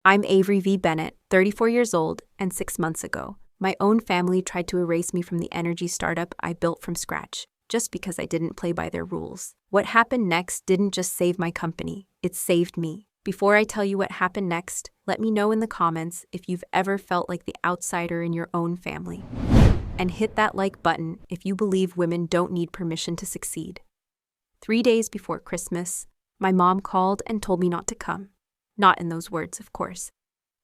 I'm Avery V. Bennett, 34 years old, and 6 months ago, my own family tried to erase me from the energy startup I built from scratch, just because I didn't play by their rules. What happened next didn't just save my company, it saved me. Before I tell you what happened next, let me know in the comments if you've ever felt like the outsider in your own family. And hit that like button if you believe women don't need permission to succeed. 3 days before Christmas, my mom called and told me not to come. Not in those words, of course.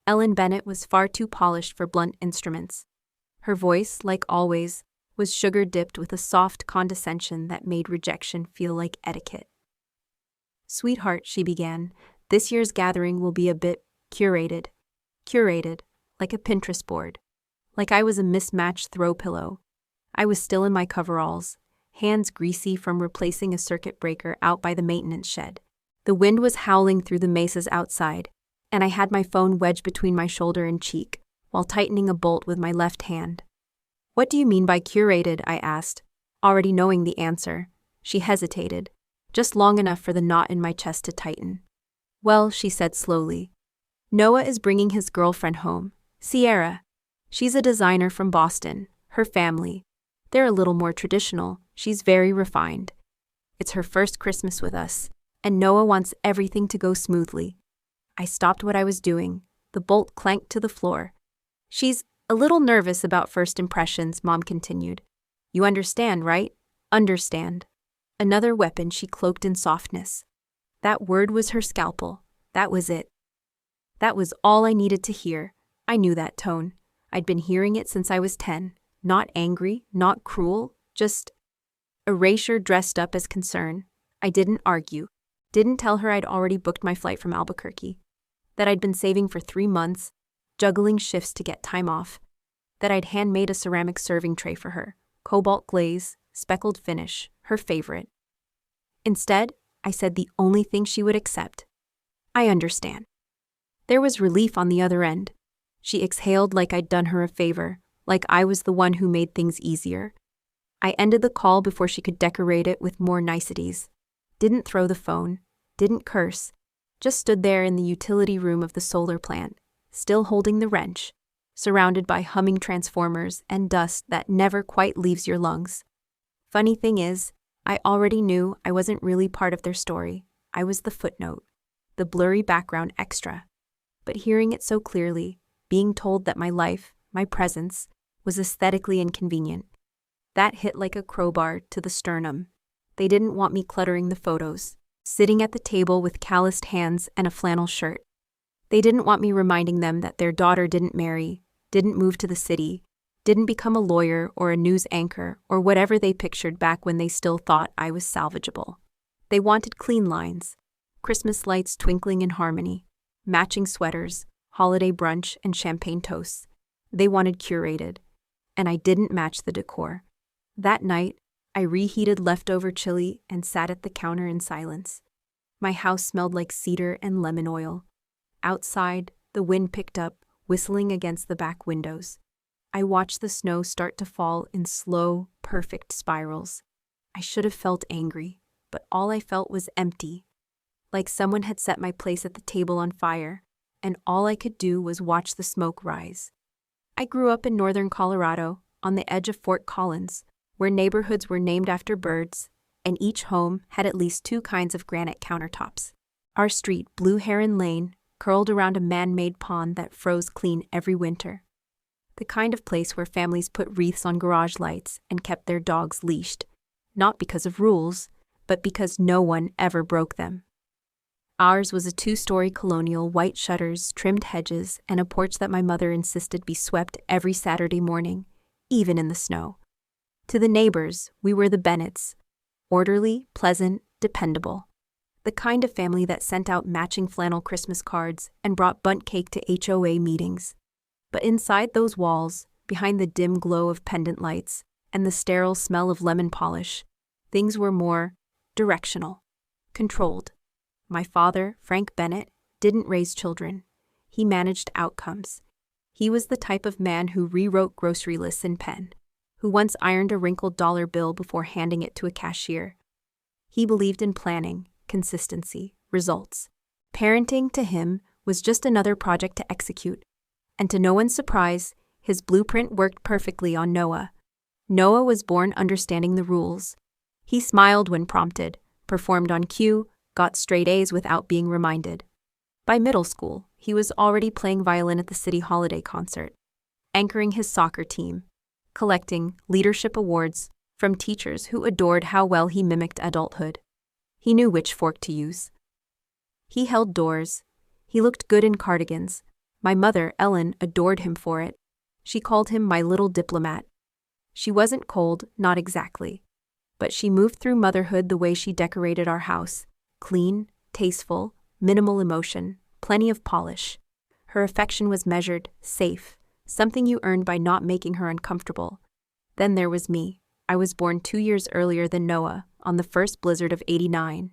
Ellen Bennett was far too polished for blunt instruments. Her voice, like always, was sugar-dipped with a soft condescension that made rejection feel like etiquette. "Sweetheart," she began, "this year's gathering will be a bit curated. Curated, like a Pinterest board. Like I was a mismatched throw pillow. I was still in my coveralls, hands greasy from replacing a circuit breaker out by the maintenance shed. The wind was howling through the mesas outside, and I had my phone wedged between my shoulder and cheek, while tightening a bolt with my left hand. "What do you mean by curated?" I asked, already knowing the answer. She hesitated, just long enough for the knot in my chest to tighten. "Well," she said slowly, "Noah is bringing his girlfriend home, Sierra. She's a designer from Boston, her family. They're a little more traditional, she's very refined. It's her first Christmas with us, and Noah wants everything to go smoothly." I stopped what I was doing. The bolt clanked to the floor. "She's a little nervous about first impressions," Mom continued. "You understand, right? Understand." Another weapon she cloaked in softness. That word was her scalpel. That was it. That was all I needed to hear. I knew that tone. I'd been hearing it since I was 10. Not angry, not cruel, just erasure dressed up as concern. I didn't argue. Didn't tell her I'd already booked my flight from Albuquerque. That I'd been saving for 3 months, juggling shifts to get time off. That I'd handmade a ceramic serving tray for her, cobalt glaze, speckled finish, her favorite. Instead, I said the only thing she would accept. "I understand." There was relief on the other end. She exhaled like I'd done her a favor, like I was the one who made things easier. I ended the call before she could decorate it with more niceties. Didn't throw the phone, didn't curse, just stood there in the utility room of the solar plant, still holding the wrench, surrounded by humming transformers and dust that never quite leaves your lungs. Funny thing is, I already knew I wasn't really part of their story. I was the footnote, the blurry background extra. But hearing it so clearly, being told that my life, my presence, was aesthetically inconvenient, that hit like a crowbar to the sternum. They didn't want me cluttering the photos, sitting at the table with calloused hands and a flannel shirt. They didn't want me reminding them that their daughter didn't marry, didn't move to the city, didn't become a lawyer or a news anchor or whatever they pictured back when they still thought I was salvageable. They wanted clean lines, Christmas lights twinkling in harmony, matching sweaters, holiday brunch, and champagne toasts. They wanted curated, and I didn't match the decor. That night, I reheated leftover chili and sat at the counter in silence. My house smelled like cedar and lemon oil. Outside, the wind picked up, whistling against the back windows. I watched the snow start to fall in slow, perfect spirals. I should have felt angry, but all I felt was empty. Like someone had set my place at the table on fire, and all I could do was watch the smoke rise. I grew up in northern Colorado, on the edge of Fort Collins, where neighborhoods were named after birds, and each home had at least 2 kinds of granite countertops. Our street, Blue Heron Lane, curled around a man-made pond that froze clean every winter. The kind of place where families put wreaths on garage lights and kept their dogs leashed, not because of rules, but because no one ever broke them. Ours was a 2-story colonial, white shutters, trimmed hedges, and a porch that my mother insisted be swept every Saturday morning, even in the snow. To the neighbors, we were the Bennetts, orderly, pleasant, dependable. The kind of family that sent out matching flannel Christmas cards and brought bundt cake to HOA meetings. But inside those walls, behind the dim glow of pendant lights and the sterile smell of lemon polish, things were more directional, controlled. My father, Frank Bennett, didn't raise children. He managed outcomes. He was the type of man who rewrote grocery lists in pen, who once ironed a wrinkled dollar bill before handing it to a cashier. He believed in planning, consistency, results. Parenting to him was just another project to execute. And to no one's surprise, his blueprint worked perfectly on Noah. Noah was born understanding the rules. He smiled when prompted, performed on cue, got straight A's without being reminded. By middle school, he was already playing violin at the city holiday concert, anchoring his soccer team, collecting leadership awards from teachers who adored how well he mimicked adulthood. He knew which fork to use. He held doors. He looked good in cardigans. My mother, Ellen, adored him for it. She called him my little diplomat. She wasn't cold, not exactly. But she moved through motherhood the way she decorated our house. Clean, tasteful, minimal emotion, plenty of polish. Her affection was measured, safe, something you earned by not making her uncomfortable. Then there was me. I was born 2 years earlier than Noah, on the first blizzard of '89.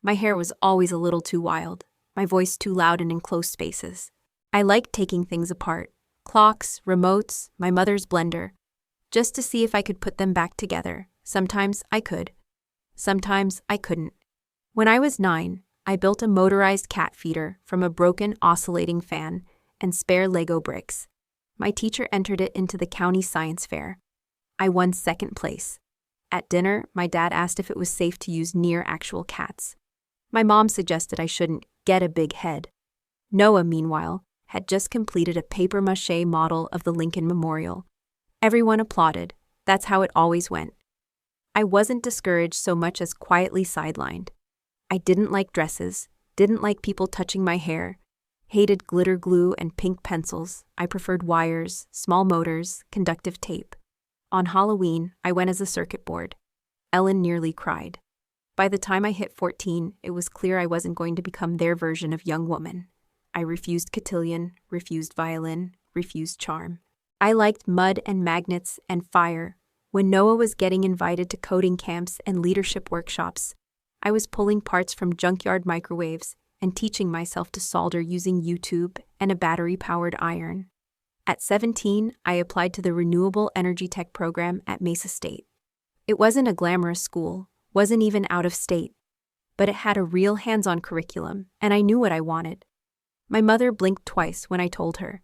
My hair was always a little too wild, my voice too loud in enclosed spaces. I liked taking things apart, clocks, remotes, my mother's blender, just to see if I could put them back together. Sometimes I could. Sometimes I couldn't. When I was 9, I built a motorized cat feeder from a broken oscillating fan and spare Lego bricks. My teacher entered it into the county science fair. I won second place. At dinner, my dad asked if it was safe to use near actual cats. My mom suggested I shouldn't get a big head. Noah, meanwhile, had just completed a papier-mâché model of the Lincoln Memorial. Everyone applauded. That's how it always went. I wasn't discouraged so much as quietly sidelined. I didn't like dresses, didn't like people touching my hair, hated glitter glue and pink pencils. I preferred wires, small motors, conductive tape. On Halloween, I went as a circuit board. Ellen nearly cried. By the time I hit 14, it was clear I wasn't going to become their version of young woman. I refused cotillion, refused violin, refused charm. I liked mud and magnets and fire. When Noah was getting invited to coding camps and leadership workshops, I was pulling parts from junkyard microwaves and teaching myself to solder using YouTube and a battery-powered iron. At 17, I applied to the Renewable Energy Tech program at Mesa State. It wasn't a glamorous school, wasn't even out of state, but it had a real hands-on curriculum, and I knew what I wanted. My mother blinked twice when I told her.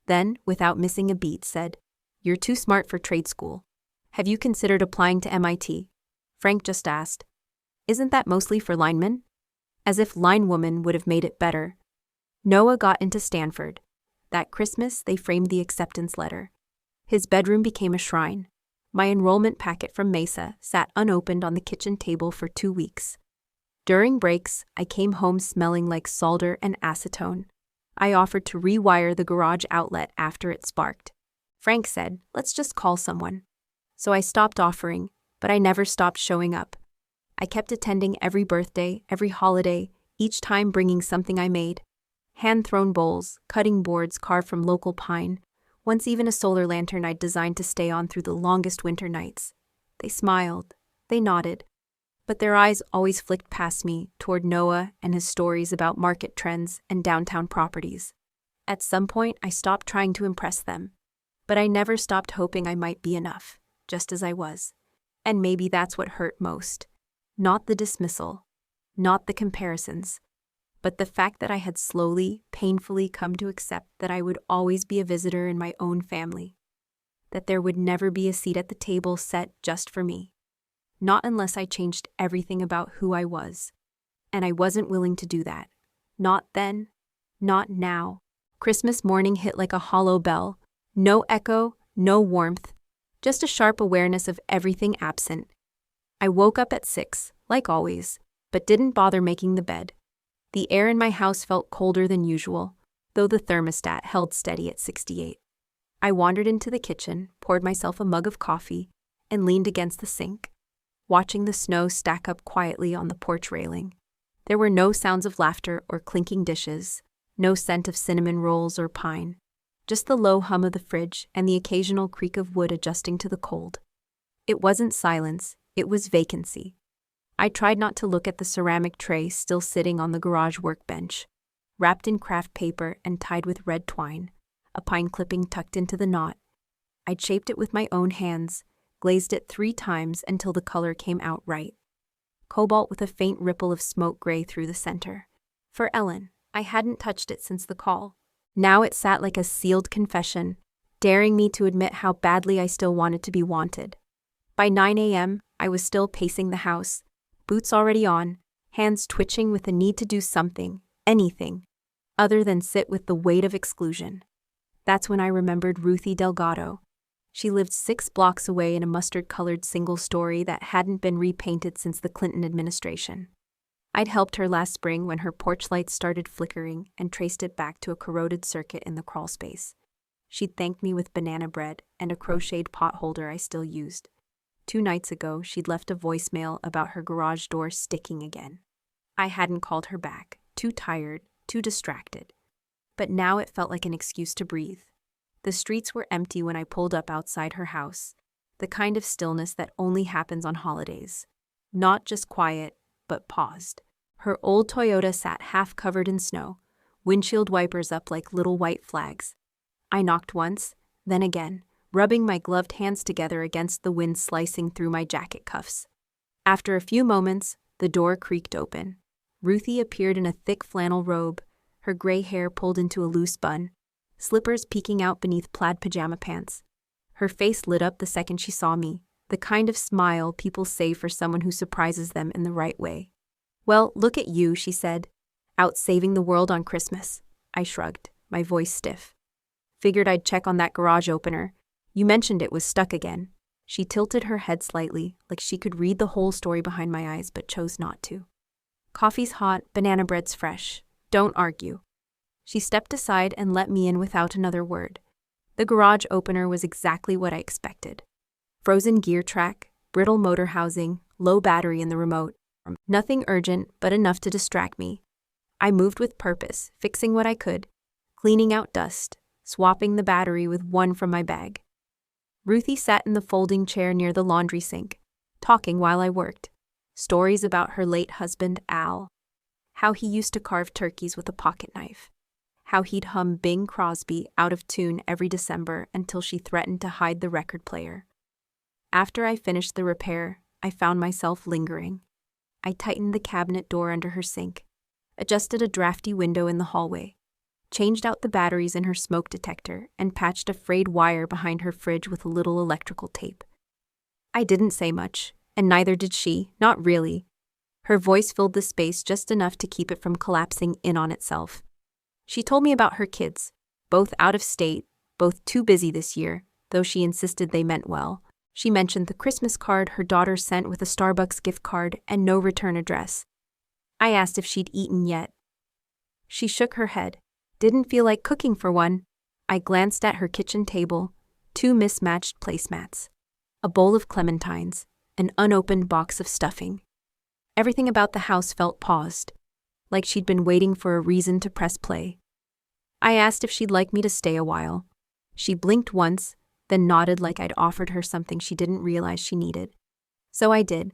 Then, without missing a beat, said, "You're too smart for trade school. Have you considered applying to MIT?" Frank just asked, "Isn't that mostly for linemen?" As if linewoman would have made it better. Noah got into Stanford. That Christmas, they framed the acceptance letter. His bedroom became a shrine. My enrollment packet from Mesa sat unopened on the kitchen table for 2 weeks. During breaks, I came home smelling like solder and acetone. I offered to rewire the garage outlet after it sparked. Frank said, "Let's just call someone." So I stopped offering, but I never stopped showing up. I kept attending every birthday, every holiday, each time bringing something I made. Hand-thrown bowls, cutting boards carved from local pine, once even a solar lantern I'd designed to stay on through the longest winter nights. They smiled, they nodded, but their eyes always flicked past me toward Noah and his stories about market trends and downtown properties. At some point, I stopped trying to impress them, but I never stopped hoping I might be enough, just as I was. And maybe that's what hurt most. Not the dismissal, not the comparisons, but the fact that I had slowly, painfully come to accept that I would always be a visitor in my own family, that there would never be a seat at the table set just for me. Not unless I changed everything about who I was. And I wasn't willing to do that. Not then, not now. Christmas morning hit like a hollow bell. No echo, no warmth, just a sharp awareness of everything absent. I woke up at 6, like always, but didn't bother making the bed. The air in my house felt colder than usual, though the thermostat held steady at 68. I wandered into the kitchen, poured myself a mug of coffee, and leaned against the sink, watching the snow stack up quietly on the porch railing. There were no sounds of laughter or clinking dishes, no scent of cinnamon rolls or pine, just the low hum of the fridge and the occasional creak of wood adjusting to the cold. It wasn't silence, it was vacancy. I tried not to look at the ceramic tray still sitting on the garage workbench, wrapped in craft paper and tied with red twine, a pine clipping tucked into the knot. I'd shaped it with my own hands, glazed it 3 times until the color came out right. Cobalt with a faint ripple of smoke gray through the center. For Ellen, I hadn't touched it since the call. Now it sat like a sealed confession, daring me to admit how badly I still wanted to be wanted. By 9 a.m., I was still pacing the house, boots already on, hands twitching with the need to do something, anything, other than sit with the weight of exclusion. That's when I remembered Ruthie Delgado. She lived 6 blocks away in a mustard-colored single-story that hadn't been repainted since the Clinton administration. I'd helped her last spring when her porch lights started flickering and traced it back to a corroded circuit in the crawl space. She'd thanked me with banana bread and a crocheted pot holder I still used. 2 nights ago, she'd left a voicemail about her garage door sticking again. I hadn't called her back, too tired, too distracted. But now it felt like an excuse to breathe. The streets were empty when I pulled up outside her house, the kind of stillness that only happens on holidays. Not just quiet, but paused. Her old Toyota sat half covered in snow, windshield wipers up like little white flags. I knocked once, then again, rubbing my gloved hands together against the wind slicing through my jacket cuffs. After a few moments, the door creaked open. Ruthie appeared in a thick flannel robe, her gray hair pulled into a loose bun, slippers peeking out beneath plaid pajama pants. Her face lit up the second she saw me, the kind of smile people save for someone who surprises them in the right way. "Well, look at you," she said. "Out saving the world on Christmas." I shrugged, my voice stiff. "Figured I'd check on that garage opener. You mentioned it was stuck again." She tilted her head slightly, like she could read the whole story behind my eyes but chose not to. "Coffee's hot, banana bread's fresh. Don't argue." She stepped aside and let me in without another word. The garage opener was exactly what I expected. Frozen gear track, brittle motor housing, low battery in the remote. Nothing urgent, but enough to distract me. I moved with purpose, fixing what I could, cleaning out dust, swapping the battery with one from my bag. Ruthie sat in the folding chair near the laundry sink, talking while I worked. Stories about her late husband, Al. How he used to carve turkeys with a pocket knife. How he'd hum Bing Crosby out of tune every December until she threatened to hide the record player. After I finished the repair, I found myself lingering. I tightened the cabinet door under her sink, adjusted a drafty window in the hallway, changed out the batteries in her smoke detector, and patched a frayed wire behind her fridge with a little electrical tape. I didn't say much, and neither did she, not really. Her voice filled the space just enough to keep it from collapsing in on itself. She told me about her kids, both out of state, both too busy this year, though she insisted they meant well. She mentioned the Christmas card her daughter sent with a Starbucks gift card and no return address. I asked if she'd eaten yet. She shook her head. Didn't feel like cooking for one. I glanced at her kitchen table, 2 mismatched placemats, a bowl of clementines, an unopened box of stuffing. Everything about the house felt paused, like she'd been waiting for a reason to press play. I asked if she'd like me to stay a while. She blinked once, then nodded like I'd offered her something she didn't realize she needed. So I did.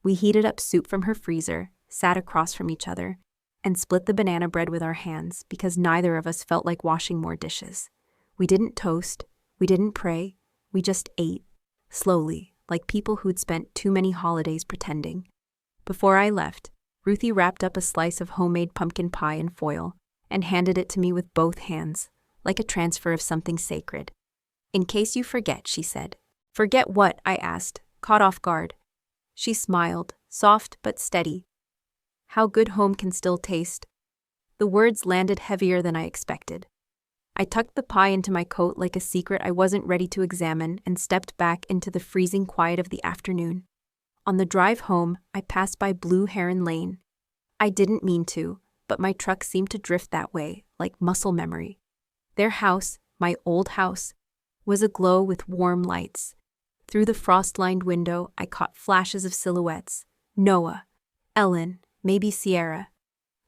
We heated up soup from her freezer, sat across from each other, and split the banana bread with our hands because neither of us felt like washing more dishes. We didn't toast, we didn't pray, we just ate, slowly, like people who'd spent too many holidays pretending. Before I left, Ruthie wrapped up a slice of homemade pumpkin pie in foil and handed it to me with both hands, like a transfer of something sacred. "In case you forget," she said. "Forget what?" I asked, caught off guard. She smiled, soft but steady. "How good home can still taste." The words landed heavier than I expected. I tucked the pie into my coat like a secret I wasn't ready to examine and stepped back into the freezing quiet of the afternoon. On the drive home, I passed by Blue Heron Lane. I didn't mean to, but my truck seemed to drift that way, like muscle memory. Their house, my old house, was aglow with warm lights. Through the frost-lined window, I caught flashes of silhouettes. Noah, Ellen, maybe Sierra.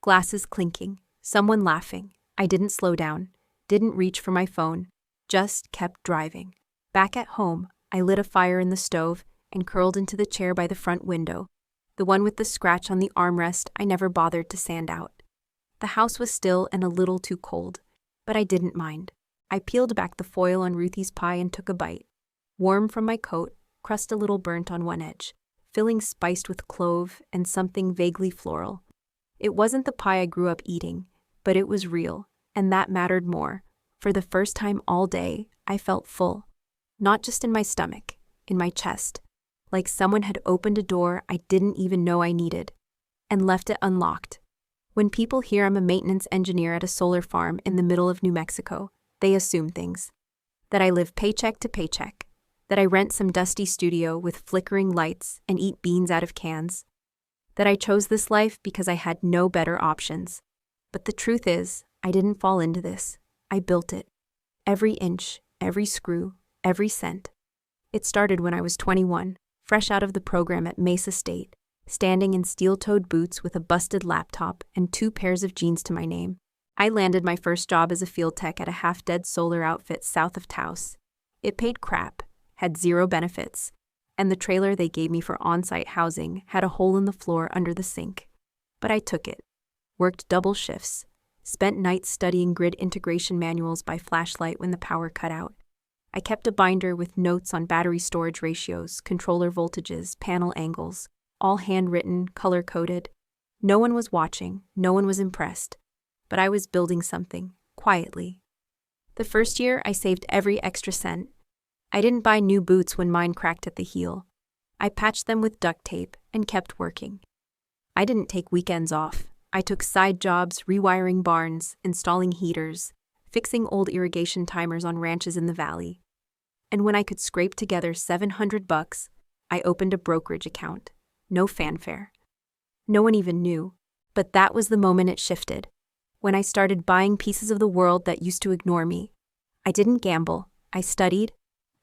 Glasses clinking, someone laughing. I didn't slow down, didn't reach for my phone, just kept driving. Back at home, I lit a fire in the stove and curled into the chair by the front window, the one with the scratch on the armrest I never bothered to sand out. The house was still and a little too cold, but I didn't mind. I peeled back the foil on Ruthie's pie and took a bite. Warm from my coat, crust a little burnt on one edge, filling spiced with clove and something vaguely floral. It wasn't the pie I grew up eating, But it was real, and that mattered more. For the first time all day, I felt full. Not just in my stomach, in my chest. Like someone had opened a door I didn't even know I needed, and left it unlocked. When people hear I'm a maintenance engineer at a solar farm in the middle of New Mexico, they assume things. That I live paycheck to paycheck. That I rent some dusty studio with flickering lights and eat beans out of cans. That I chose this life because I had no better options. But the truth is, I didn't fall into this. I built it. Every inch, every screw, every cent. It started when I was 21, fresh out of the program at Mesa State, standing in steel-toed boots with a busted laptop and 2 pairs of jeans to my name. I landed my first job as a field tech at a half-dead solar outfit south of Taos. It paid crap, had 0 benefits, and the trailer they gave me for on-site housing had a hole in the floor under the sink. But I took it. Worked double shifts. Spent nights studying grid integration manuals by flashlight when the power cut out. I kept a binder with notes on battery storage ratios, controller voltages, panel angles, all handwritten, color-coded. No one was watching, no one was impressed. But I was building something, quietly. The first year, I saved every extra cent. I didn't buy new boots when mine cracked at the heel. I patched them with duct tape and kept working. I didn't take weekends off. I took side jobs, rewiring barns, installing heaters, fixing old irrigation timers on ranches in the valley. And when I could scrape together $700, I opened a brokerage account. No fanfare. No one even knew. But that was the moment it shifted. When I started buying pieces of the world that used to ignore me. I didn't gamble. I studied.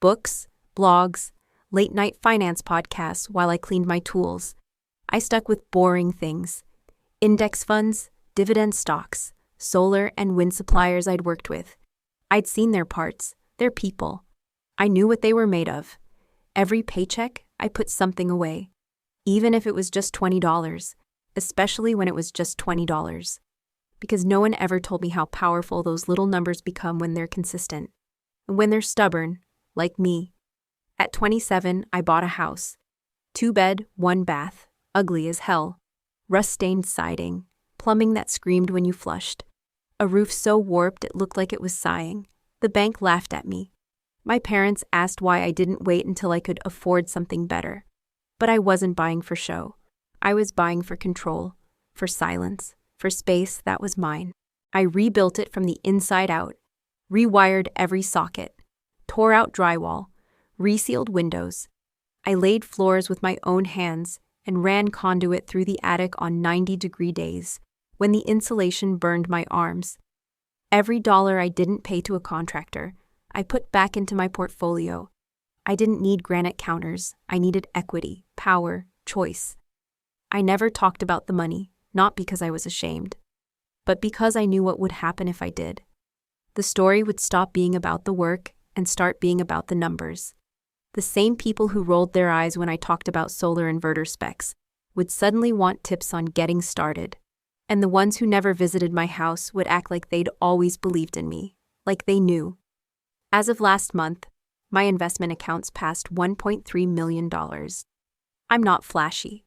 Books, blogs, late-night finance podcasts while I cleaned my tools. I stuck with boring things. Index funds, dividend stocks, solar and wind suppliers I'd worked with. I'd seen their parts, their people. I knew what they were made of. Every paycheck, I put something away. Even if it was just $20, especially when it was just $20. Because no one ever told me how powerful those little numbers become when they're consistent. And when they're stubborn, like me. At 27, I bought a house. 2-bed, 1-bath, ugly as hell. Rust-stained siding, plumbing that screamed when you flushed. A roof so warped it looked like it was sighing. The bank laughed at me. My parents asked why I didn't wait until I could afford something better. But I wasn't buying for show. I was buying for control, for silence, for space that was mine. I rebuilt it from the inside out, rewired every socket, tore out drywall, resealed windows. I laid floors with my own hands and ran conduit through the attic on 90-degree days, when the insulation burned my arms. Every dollar I didn't pay to a contractor, I put back into my portfolio. I didn't need granite counters. I needed equity, power, choice. I never talked about the money, not because I was ashamed, but because I knew what would happen if I did. The story would stop being about the work and start being about the numbers. The same people who rolled their eyes when I talked about solar inverter specs would suddenly want tips on getting started. And the ones who never visited my house would act like they'd always believed in me, like they knew. As of last month, my investment accounts passed $1.3 million. I'm not flashy.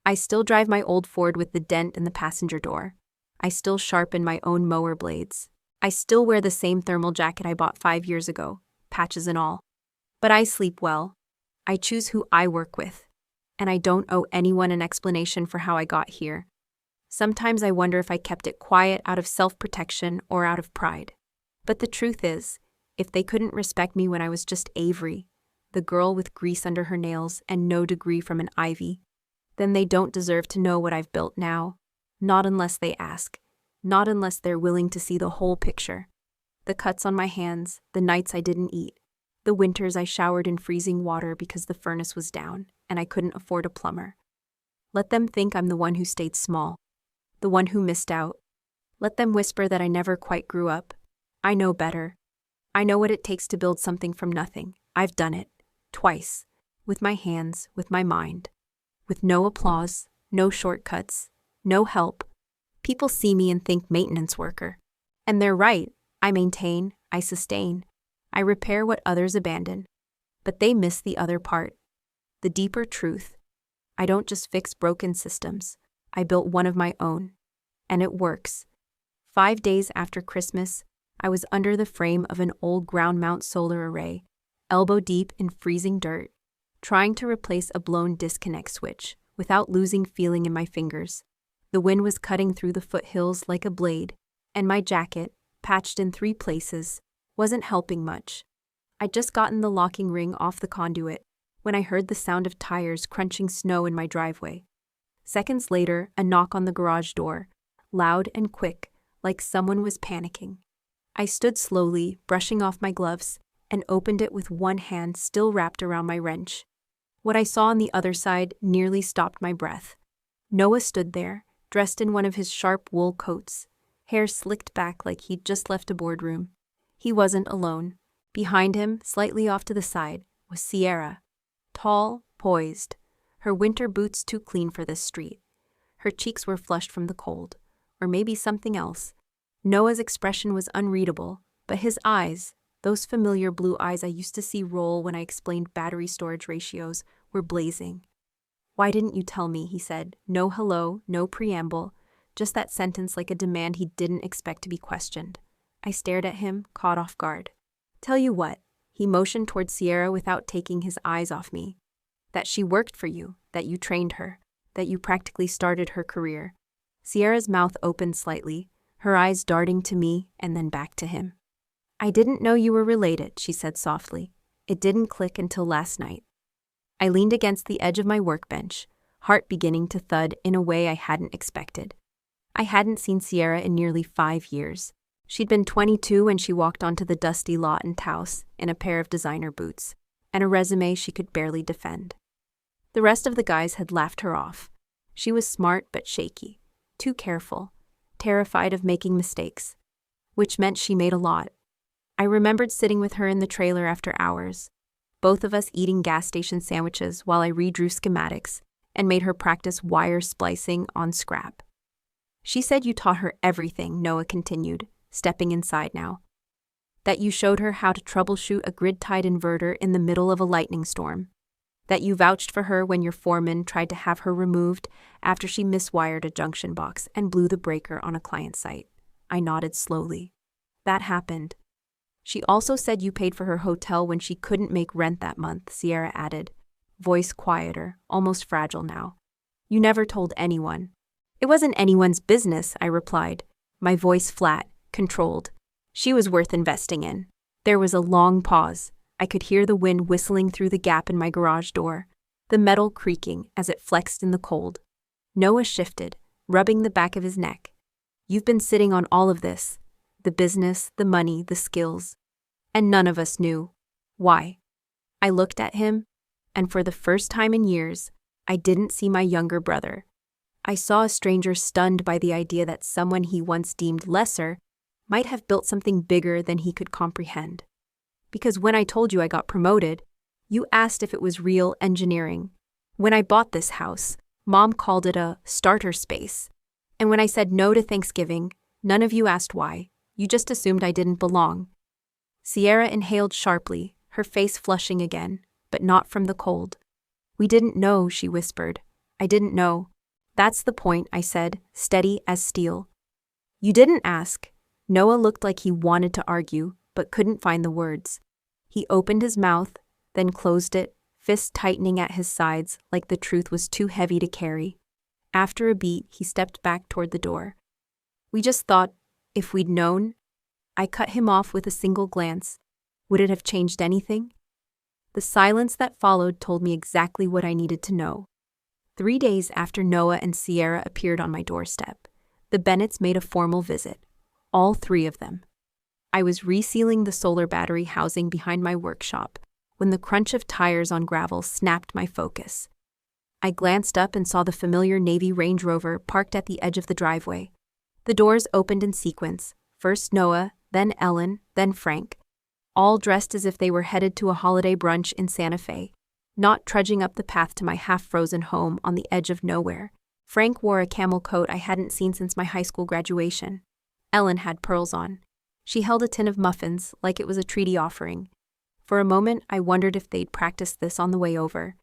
I still drive my old Ford with the dent in the passenger door. I still sharpen my own mower blades. I still wear the same thermal jacket I bought 5 years ago, patches and all. But I sleep well. I choose who I work with. And I don't owe anyone an explanation for how I got here. Sometimes I wonder if I kept it quiet out of self-protection or out of pride. But the truth is, if they couldn't respect me when I was just Avery, the girl with grease under her nails and no degree from an Ivy, then they don't deserve to know what I've built now. Not unless they ask. Not unless they're willing to see the whole picture. The cuts on my hands, the nights I didn't eat, the winters I showered in freezing water because the furnace was down and I couldn't afford a plumber. Let them think I'm the one who stayed small, the one who missed out. Let them whisper that I never quite grew up. I know better. I know what it takes to build something from nothing. I've done it. Twice. With my hands, with my mind. With no applause, no shortcuts, no help. People see me and think maintenance worker. And they're right. I maintain, I sustain. I repair what others abandon. But they miss the other part. The deeper truth. I don't just fix broken systems. I built one of my own. And it works. 5 days after Christmas, I was under the frame of an old ground mount solar array, elbow deep in freezing dirt, trying to replace a blown disconnect switch without losing feeling in my fingers. The wind was cutting through the foothills like a blade, and my jacket, patched in 3 places, wasn't helping much. I'd just gotten the locking ring off the conduit when I heard the sound of tires crunching snow in my driveway. Seconds later, a knock on the garage door, loud and quick, like someone was panicking. I stood slowly, brushing off my gloves, and opened it with one hand still wrapped around my wrench. What I saw on the other side nearly stopped my breath. Noah stood there, dressed in one of his sharp wool coats, hair slicked back like he'd just left a boardroom. He wasn't alone. Behind him, slightly off to the side, was Sierra. Tall, poised, her winter boots too clean for this street. Her cheeks were flushed from the cold, or maybe something else. Noah's expression was unreadable, but his eyes, those familiar blue eyes I used to see roll when I explained battery storage ratios, were blazing. "Why didn't you tell me?" he said. No hello, no preamble, just that sentence like a demand he didn't expect to be questioned. I stared at him, caught off guard. "Tell you what," he motioned toward Sierra without taking his eyes off me. "That she worked for you, that you trained her, that you practically started her career." Sierra's mouth opened slightly, her eyes darting to me and then back to him. "I didn't know you were related," she said softly. "It didn't click until last night." I leaned against the edge of my workbench, heart beginning to thud in a way I hadn't expected. I hadn't seen Sierra in nearly 5 years. She'd been 22 when she walked onto the dusty lot in Taos in a pair of designer boots, and a resume she could barely defend. The rest of the guys had laughed her off. She was smart but shaky, too careful, terrified of making mistakes, which meant she made a lot. I remembered sitting with her in the trailer after hours, both of us eating gas station sandwiches while I redrew schematics and made her practice wire splicing on scrap. "She said you taught her everything," Noah continued, stepping inside now. "That you showed her how to troubleshoot a grid-tied inverter in the middle of a lightning storm. That you vouched for her when your foreman tried to have her removed after she miswired a junction box and blew the breaker on a client site." I nodded slowly. "That happened." "She also said you paid for her hotel when she couldn't make rent that month," Sierra added, voice quieter, almost fragile now. "You never told anyone." "It wasn't anyone's business," I replied, my voice flat, controlled. "She was worth investing in." There was a long pause. I could hear the wind whistling through the gap in my garage door, the metal creaking as it flexed in the cold. Noah shifted, rubbing the back of his neck. "You've been sitting on all of this. The business, the money, the skills. And none of us knew. Why?" I looked at him, and for the first time in years, I didn't see my younger brother. I saw a stranger stunned by the idea that someone he once deemed lesser might have built something bigger than he could comprehend. "Because when I told you I got promoted, you asked if it was real engineering. When I bought this house, Mom called it a starter space. And when I said no to Thanksgiving, none of you asked why. You just assumed I didn't belong." Sierra inhaled sharply, her face flushing again, but not from the cold. "We didn't know," she whispered. "I didn't know." "That's the point," I said, steady as steel. "You didn't ask." Noah looked like he wanted to argue, but couldn't find the words. He opened his mouth, then closed it, fist tightening at his sides like the truth was too heavy to carry. After a beat, he stepped back toward the door. "We just thought, if we'd known." I cut him off with a single glance. Would it have changed anything? The silence that followed told me exactly what I needed to know. 3 days after Noah and Sierra appeared on my doorstep, the Bennetts made a formal visit. All 3 of them. I was resealing the solar battery housing behind my workshop when the crunch of tires on gravel snapped my focus. I glanced up and saw the familiar Navy Range Rover parked at the edge of the driveway. The doors opened in sequence, first Noah, then Ellen, then Frank, all dressed as if they were headed to a holiday brunch in Santa Fe, not trudging up the path to my half-frozen home on the edge of nowhere. Frank wore a camel coat I hadn't seen since my high school graduation. Ellen had pearls on. She held a tin of muffins like it was a treaty offering. For a moment, I wondered if they'd practiced this on the way over.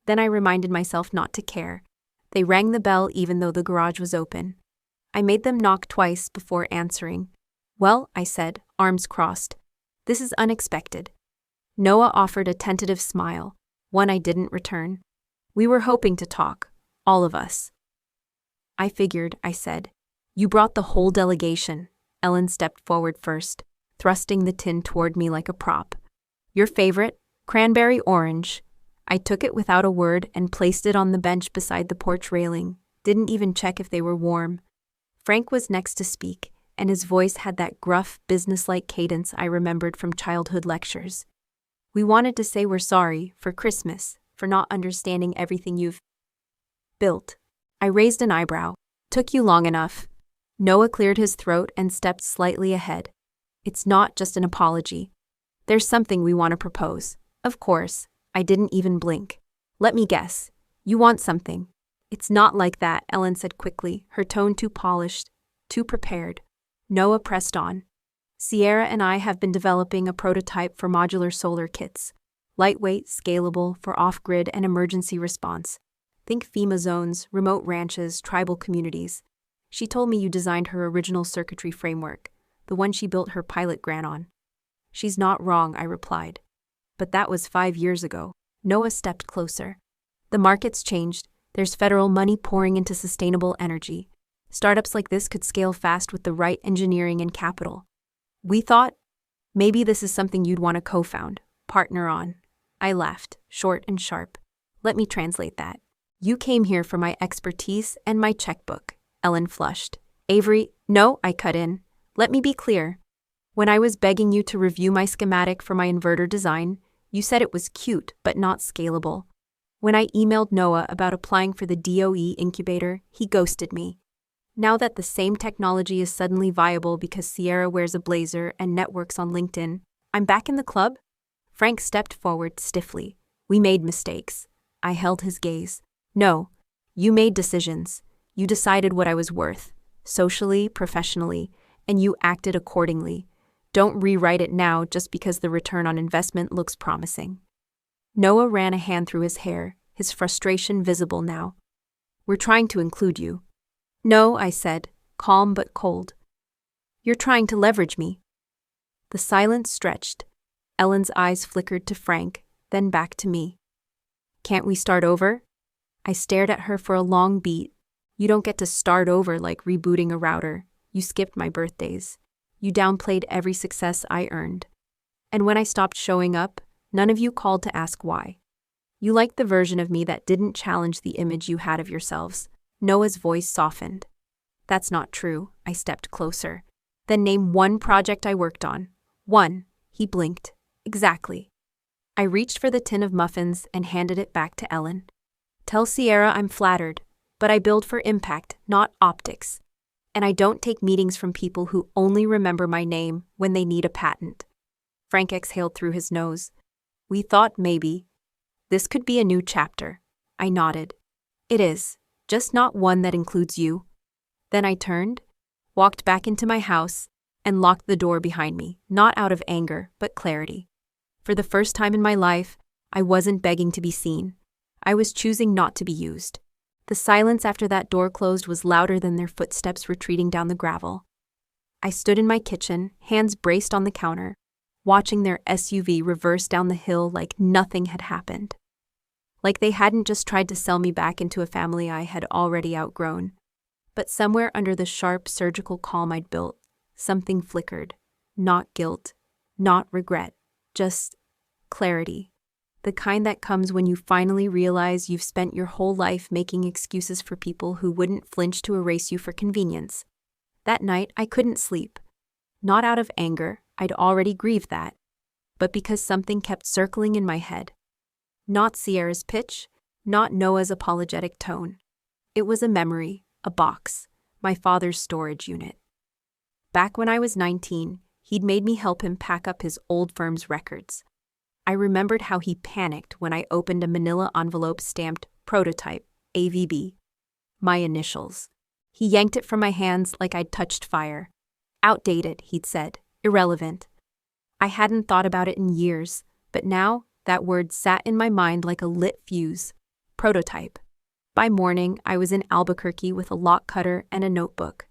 Then I reminded myself not to care. They rang the bell even though the garage was open. I made them knock twice before answering. Well, I said, arms crossed. This is unexpected. Noah offered a tentative smile, one I didn't return. We were hoping to talk, all of us. I figured, I said. You brought the whole delegation. Ellen stepped forward first, thrusting the tin toward me like a prop. Your favorite? Cranberry orange. I took it without a word and placed it on the bench beside the porch railing. Didn't even check if they were warm. Frank was next to speak, and his voice had that gruff, businesslike cadence I remembered from childhood lectures. We wanted to say we're sorry, for Christmas, for not understanding everything you've built. I raised an eyebrow. Took you long enough. Noah cleared his throat and stepped slightly ahead. It's not just an apology. There's something we want to propose. Of course, I didn't even blink. Let me guess. You want something. It's not like that, Ellen said quickly, her tone too polished, too prepared. Noah pressed on. Sierra and I have been developing a prototype for modular solar kits. Lightweight, scalable, for off-grid and emergency response. Think FEMA zones, remote ranches, tribal communities. She told me you designed her original circuitry framework, the one she built her pilot grant on. She's not wrong, I replied. But that was 5 years ago. Noah stepped closer. The market's changed. There's federal money pouring into sustainable energy. Startups like this could scale fast with the right engineering and capital. We thought, maybe this is something you'd want to co-found, partner on. I laughed, short and sharp. Let me translate that. You came here for my expertise and my checkbook. Ellen flushed. Avery, no, I cut in. Let me be clear. When I was begging you to review my schematic for my inverter design, you said it was cute but not scalable. When I emailed Noah about applying for the DOE incubator, he ghosted me. Now that the same technology is suddenly viable because Sierra wears a blazer and networks on LinkedIn, I'm back in the club? Frank stepped forward stiffly. We made mistakes. I held his gaze. No, you made decisions. You decided what I was worth, socially, professionally, and you acted accordingly. Don't rewrite it now just because the return on investment looks promising. Noah ran a hand through his hair, his frustration visible now. We're trying to include you. No, I said, calm but cold. You're trying to leverage me. The silence stretched. Ellen's eyes flickered to Frank, then back to me. Can't we start over? I stared at her for a long beat. You don't get to start over like rebooting a router. You skipped my birthdays. You downplayed every success I earned. And when I stopped showing up, none of you called to ask why. You liked the version of me that didn't challenge the image you had of yourselves. Noah's voice softened. That's not true. I stepped closer. Then name one project I worked on. One. He blinked. Exactly. I reached for the tin of muffins and handed it back to Ellen. Tell Sierra I'm flattered, but I build for impact, not optics. And I don't take meetings from people who only remember my name when they need a patent. Frank exhaled through his nose. We thought maybe this could be a new chapter. I nodded. It is, just not one that includes you. Then I turned, walked back into my house, and locked the door behind me, not out of anger, but clarity. For the first time in my life, I wasn't begging to be seen. I was choosing not to be used. The silence after that door closed was louder than their footsteps retreating down the gravel. I stood in my kitchen, hands braced on the counter, watching their SUV reverse down the hill like nothing had happened. Like they hadn't just tried to sell me back into a family I had already outgrown. But somewhere under the sharp, surgical calm I'd built, something flickered. Not guilt, not regret, just clarity. The kind that comes when you finally realize you've spent your whole life making excuses for people who wouldn't flinch to erase you for convenience. That night, I couldn't sleep. Not out of anger, I'd already grieved that, but because something kept circling in my head. Not Sierra's pitch, not Noah's apologetic tone. It was a memory, a box, my father's storage unit. Back when I was 19, he'd made me help him pack up his old firm's records. I remembered how he panicked when I opened a manila envelope stamped Prototype, AVB. My initials. He yanked it from my hands like I'd touched fire. Outdated, he'd said. Irrelevant. I hadn't thought about it in years, but now that word sat in my mind like a lit fuse. Prototype. By morning, I was in Albuquerque with a lock cutter and a notebook.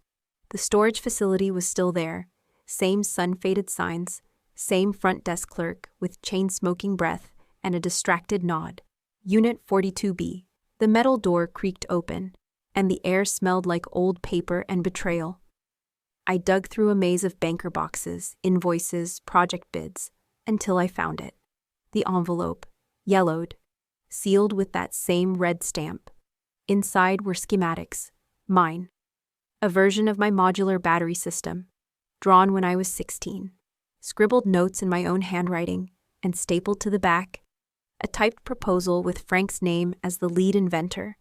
The storage facility was still there, same sun-faded signs, same front desk clerk with chain-smoking breath and a distracted nod. Unit 42B. The metal door creaked open, and the air smelled like old paper and betrayal. I dug through a maze of banker boxes, invoices, project bids, until I found it. The envelope, yellowed, sealed with that same red stamp. Inside were schematics, mine. A version of my modular battery system, drawn when I was 16. Scribbled notes in my own handwriting, and stapled to the back, a typed proposal with Frank's name as the lead inventor.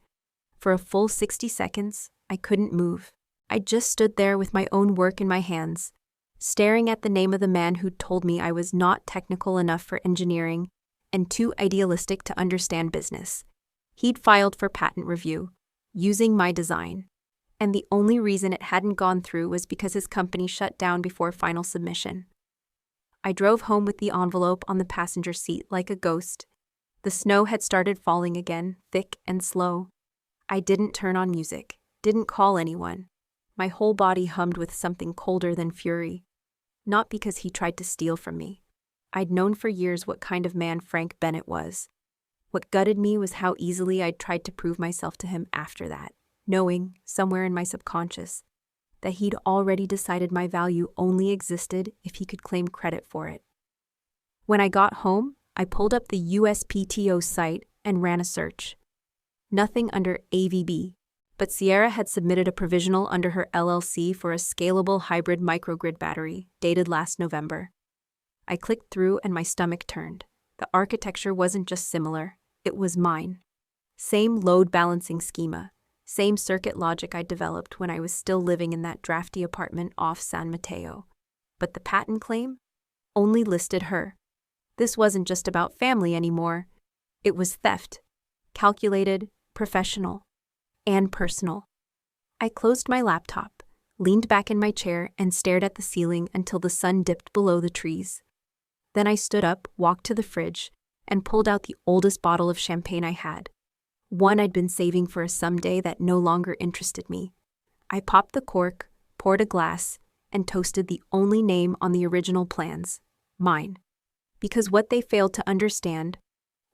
For a full 60 seconds, I couldn't move. I just stood there with my own work in my hands, staring at the name of the man who'd told me I was not technical enough for engineering and too idealistic to understand business. He'd filed for patent review, using my design, and the only reason it hadn't gone through was because his company shut down before final submission. I drove home with the envelope on the passenger seat like a ghost. The snow had started falling again, thick and slow. I didn't turn on music, didn't call anyone. My whole body hummed with something colder than fury. Not because he tried to steal from me. I'd known for years what kind of man Frank Bennett was. What gutted me was how easily I'd tried to prove myself to him after that, knowing, somewhere in my subconscious, that he'd already decided my value only existed if he could claim credit for it. When I got home, I pulled up the USPTO site and ran a search. Nothing under Avery V, but Sierra had submitted a provisional under her LLC for a scalable hybrid microgrid battery, dated last November. I clicked through and my stomach turned. The architecture wasn't just similar, it was mine. Same load balancing schema, same circuit logic I developed when I was still living in that drafty apartment off San Mateo. But the patent claim only listed her. This wasn't just about family anymore. It was theft. Calculated, professional, and personal. I closed my laptop, leaned back in my chair, and stared at the ceiling until the sun dipped below the trees. Then I stood up, walked to the fridge, and pulled out the oldest bottle of champagne I had. One I'd been saving for a someday that no longer interested me. I popped the cork, poured a glass, and toasted the only name on the original plans, mine. Because what they failed to understand,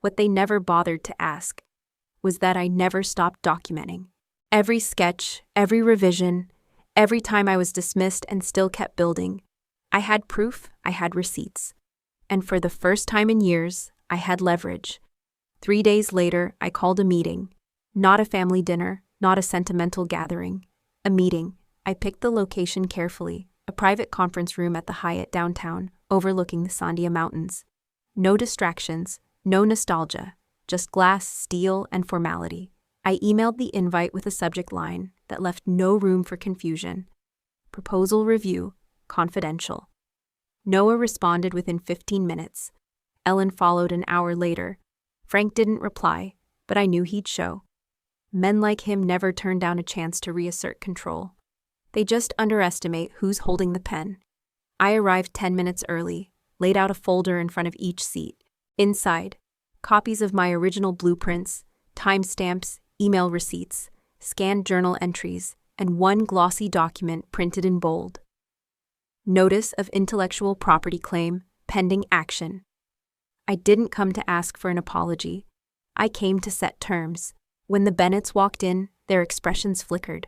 what they never bothered to ask, was that I never stopped documenting. Every sketch, every revision, every time I was dismissed and still kept building. I had proof, I had receipts. And for the first time in years, I had leverage. 3 days later, I called a meeting. Not a family dinner, not a sentimental gathering. A meeting. I picked the location carefully, a private conference room at the Hyatt downtown, overlooking the Sandia Mountains. No distractions, no nostalgia, just glass, steel, and formality. I emailed the invite with a subject line that left no room for confusion. Proposal review, confidential. Noah responded within 15 minutes. Ellen followed an hour later. Frank didn't reply, but I knew he'd show. Men like him never turn down a chance to reassert control. They just underestimate who's holding the pen. I arrived 10 minutes early, laid out a folder in front of each seat. Inside, copies of my original blueprints, timestamps, email receipts, scanned journal entries, and one glossy document printed in bold. Notice of intellectual property claim, pending action. I didn't come to ask for an apology. I came to set terms. When the Bennetts walked in, their expressions flickered.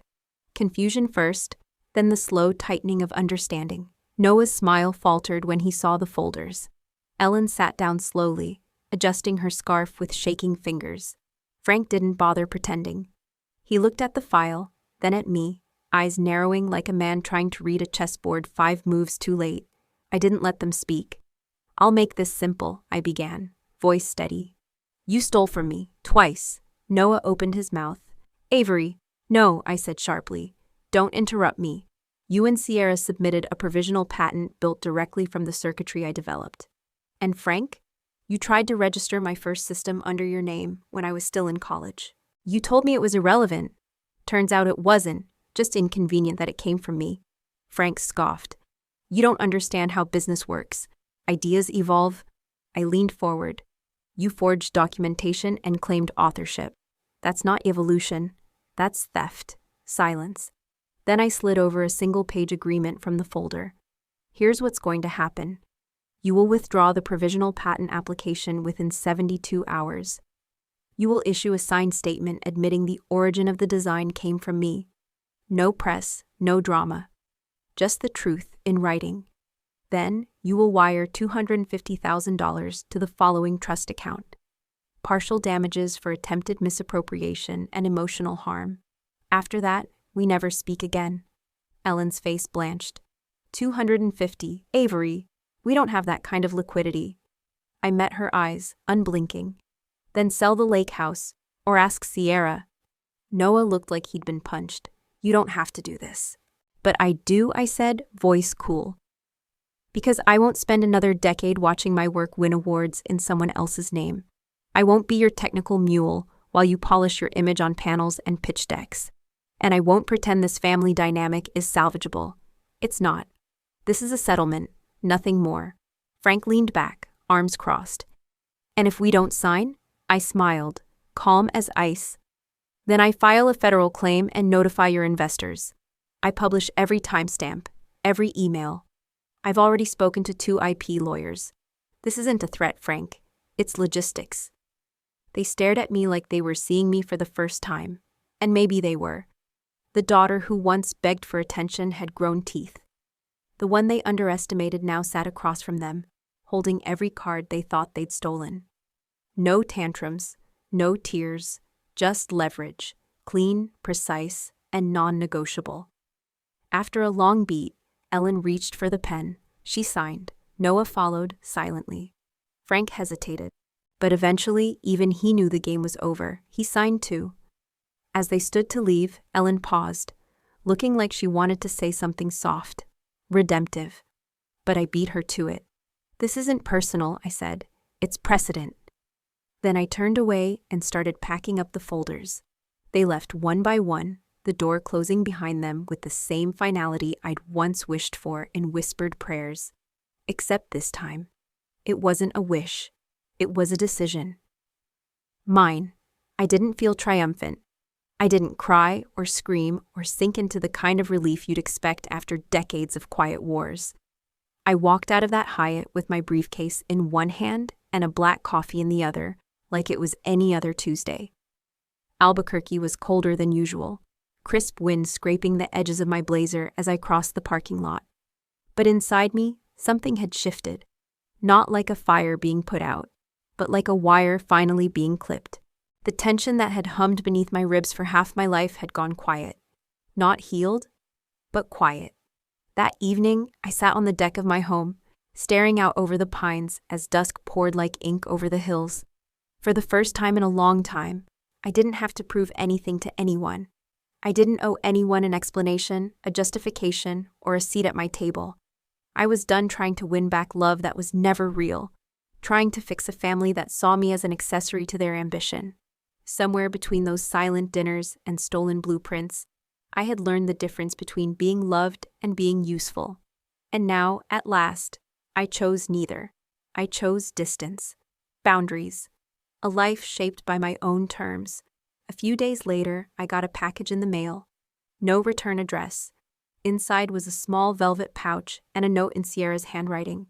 Confusion first, then the slow tightening of understanding. Noah's smile faltered when he saw the folders. Ellen sat down slowly, adjusting her scarf with shaking fingers. Frank didn't bother pretending. He looked at the file, then at me, eyes narrowing like a man trying to read a chessboard 5 moves too late. I didn't let them speak. "I'll make this simple," I began, voice steady. "You stole from me, twice." Noah opened his mouth. "Avery." "No," I said sharply. "Don't interrupt me. You and Sierra submitted a provisional patent built directly from the circuitry I developed. And Frank? You tried to register my first system under your name when I was still in college. You told me it was irrelevant. Turns out it wasn't, just inconvenient that it came from me." Frank scoffed. "You don't understand how business works. Ideas evolve." I leaned forward. "You forged documentation and claimed authorship. That's not evolution. That's theft." Silence. Then I slid over a single-page agreement from the folder. Here's what's going to happen. You will withdraw the provisional patent application within 72 hours. You will issue a signed statement admitting the origin of the design came from me. No press, no drama. Just the truth in writing. Then, you will wire $250,000 to the following trust account. Partial damages for attempted misappropriation and emotional harm. After that, we never speak again. Ellen's face blanched. 250, Avery. We don't have that kind of liquidity. I met her eyes, unblinking. Then sell the lake house, or ask Sierra. Noah looked like he'd been punched. You don't have to do this. But I do, I said, voice cool. Because I won't spend another decade watching my work win awards in someone else's name. I won't be your technical mule while you polish your image on panels and pitch decks. And I won't pretend this family dynamic is salvageable. It's not. This is a settlement, nothing more. Frank leaned back, arms crossed. And if we don't sign? I smiled, calm as ice. Then I file a federal claim and notify your investors. I publish every timestamp, every email. I've already spoken to 2 IP lawyers. This isn't a threat, Frank. It's logistics. They stared at me like they were seeing me for the first time. And maybe they were. The daughter who once begged for attention had grown teeth. The one they underestimated now sat across from them, holding every card they thought they'd stolen. No tantrums, no tears, just leverage, clean, precise, and non-negotiable. After a long beat, Ellen reached for the pen. She signed. Noah followed, silently. Frank hesitated. But eventually, even he knew the game was over. He signed too. As they stood to leave, Ellen paused, looking like she wanted to say something soft, redemptive. But I beat her to it. This isn't personal, I said. It's precedent. Then I turned away and started packing up the folders. They left one by one, the door closing behind them with the same finality I'd once wished for in whispered prayers. Except this time. It wasn't a wish. It was a decision. Mine. I didn't feel triumphant. I didn't cry or scream or sink into the kind of relief you'd expect after decades of quiet wars. I walked out of that Hyatt with my briefcase in one hand and a black coffee in the other, like it was any other Tuesday. Albuquerque was colder than usual, crisp wind scraping the edges of my blazer as I crossed the parking lot. But inside me, something had shifted, not like a fire being put out, but like a wire finally being clipped. The tension that had hummed beneath my ribs for half my life had gone quiet. Not healed, but quiet. That evening, I sat on the deck of my home, staring out over the pines as dusk poured like ink over the hills. For the first time in a long time, I didn't have to prove anything to anyone. I didn't owe anyone an explanation, a justification, or a seat at my table. I was done trying to win back love that was never real, trying to fix a family that saw me as an accessory to their ambition. Somewhere between those silent dinners and stolen blueprints, I had learned the difference between being loved and being useful. And now, at last, I chose neither. I chose distance, boundaries, a life shaped by my own terms. A few days later, I got a package in the mail. No return address. Inside was a small velvet pouch and a note in Sierra's handwriting.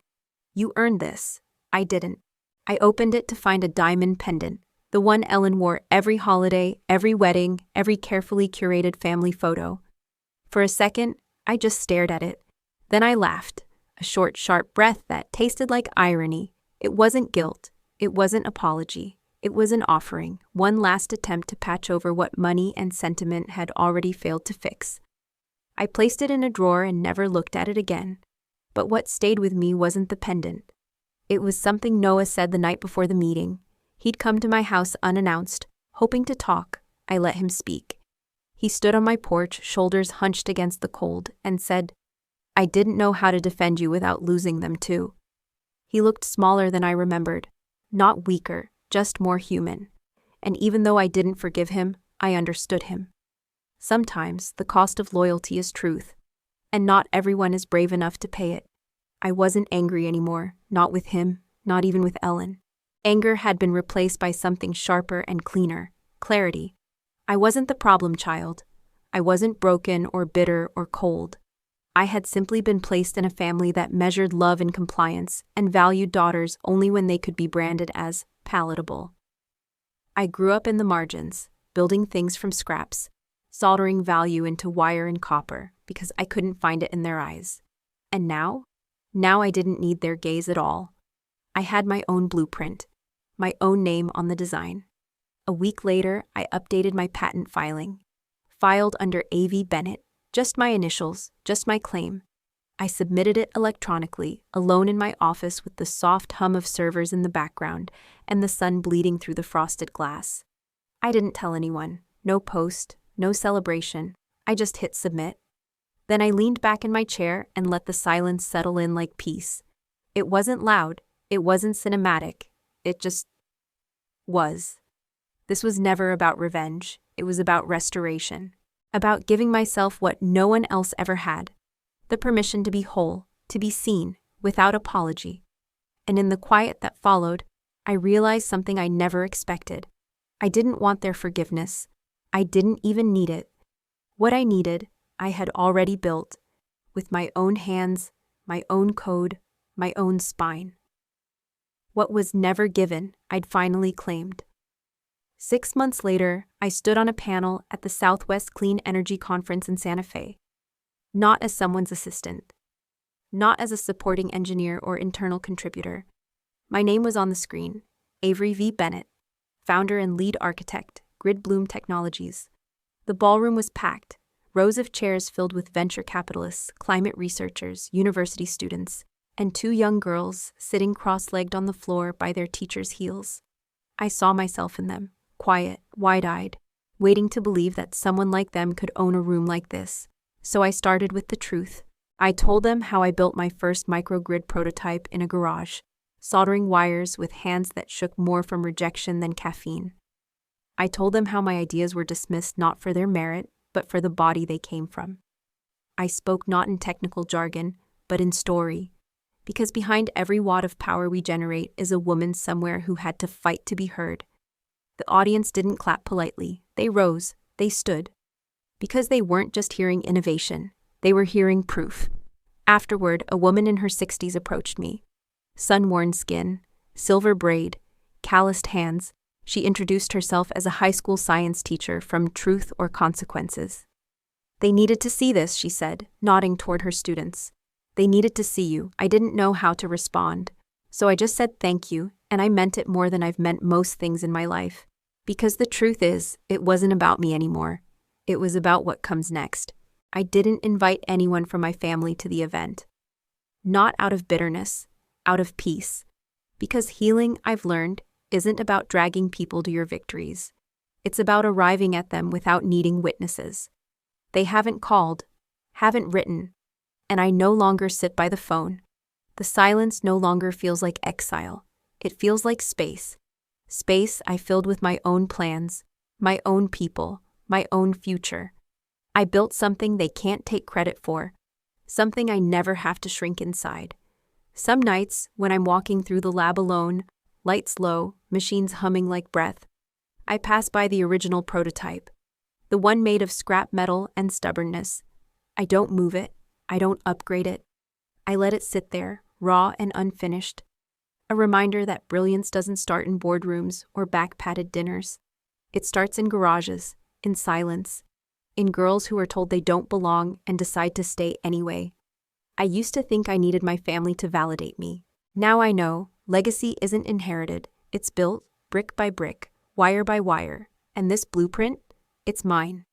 You earned this. I didn't. I opened it to find a diamond pendant. The one Ellen wore every holiday, every wedding, every carefully curated family photo. For a second, I just stared at it. Then I laughed, a short, sharp breath that tasted like irony. It wasn't guilt. It wasn't apology. It was an offering, one last attempt to patch over what money and sentiment had already failed to fix. I placed it in a drawer and never looked at it again. But what stayed with me wasn't the pendant. It was something Noah said the night before the meeting. He'd come to my house unannounced, hoping to talk. I let him speak. He stood on my porch, shoulders hunched against the cold, and said, I didn't know how to defend you without losing them too. He looked smaller than I remembered, not weaker, just more human. And even though I didn't forgive him, I understood him. Sometimes the cost of loyalty is truth, and not everyone is brave enough to pay it. I wasn't angry anymore, not with him, not even with Ellen. Anger had been replaced by something sharper and cleaner, clarity. I wasn't the problem child. I wasn't broken or bitter or cold. I had simply been placed in a family that measured love and compliance and valued daughters only when they could be branded as palatable. I grew up in the margins, building things from scraps, soldering value into wire and copper because I couldn't find it in their eyes. And now I didn't need their gaze at all. I had my own blueprint, my own name on the design. A week later, I updated my patent filing, filed under Avery Bennett, just my initials, just my claim. I submitted it electronically, alone in my office with the soft hum of servers in the background and the sun bleeding through the frosted glass. I didn't tell anyone, no post, no celebration. I just hit submit. Then I leaned back in my chair and let the silence settle in like peace. It wasn't loud, it wasn't cinematic, it just was. This was never about revenge, it was about restoration, about giving myself what no one else ever had, the permission to be whole, to be seen, without apology. And in the quiet that followed, I realized something I never expected. I didn't want their forgiveness. I didn't even need it. What I needed, I had already built, with my own hands, my own code, my own spine. What was never given, I'd finally claimed. 6 months later, I stood on a panel at the Southwest Clean Energy Conference in Santa Fe. Not as someone's assistant. Not as a supporting engineer or internal contributor. My name was on the screen, Avery V. Bennett, founder and lead architect, Grid Bloom Technologies. The ballroom was packed, rows of chairs filled with venture capitalists, climate researchers, university students, and 2 young girls sitting cross-legged on the floor by their teachers' heels. I saw myself in them, quiet, wide-eyed, waiting to believe that someone like them could own a room like this. So I started with the truth. I told them how I built my first microgrid prototype in a garage, soldering wires with hands that shook more from rejection than caffeine. I told them how my ideas were dismissed not for their merit, but for the body they came from. I spoke not in technical jargon, but in story, because behind every watt of power we generate is a woman somewhere who had to fight to be heard. The audience didn't clap politely. They rose, they stood. Because they weren't just hearing innovation, they were hearing proof. Afterward, a woman in her 60s approached me. Sun-worn skin, silver braid, calloused hands, she introduced herself as a high school science teacher from Truth or Consequences. They needed to see this, she said, nodding toward her students. They needed to see you. I didn't know how to respond. So I just said thank you, and I meant it more than I've meant most things in my life. Because the truth is, it wasn't about me anymore. It was about what comes next. I didn't invite anyone from my family to the event. Not out of bitterness, out of peace. Because healing, I've learned, isn't about dragging people to your victories. It's about arriving at them without needing witnesses. They haven't called, haven't written, and I no longer sit by the phone. The silence no longer feels like exile. It feels like space. Space I filled with my own plans, my own people, my own future. I built something they can't take credit for, something I never have to shrink inside. Some nights, when I'm walking through the lab alone, lights low, machines humming like breath, I pass by the original prototype, the one made of scrap metal and stubbornness. I don't move it. I don't upgrade it. I let it sit there, raw and unfinished. A reminder that brilliance doesn't start in boardrooms or back-padded dinners. It starts in garages, in silence, in girls who are told they don't belong and decide to stay anyway. I used to think I needed my family to validate me. Now I know legacy isn't inherited. It's built, brick by brick, wire by wire. And this blueprint, it's mine.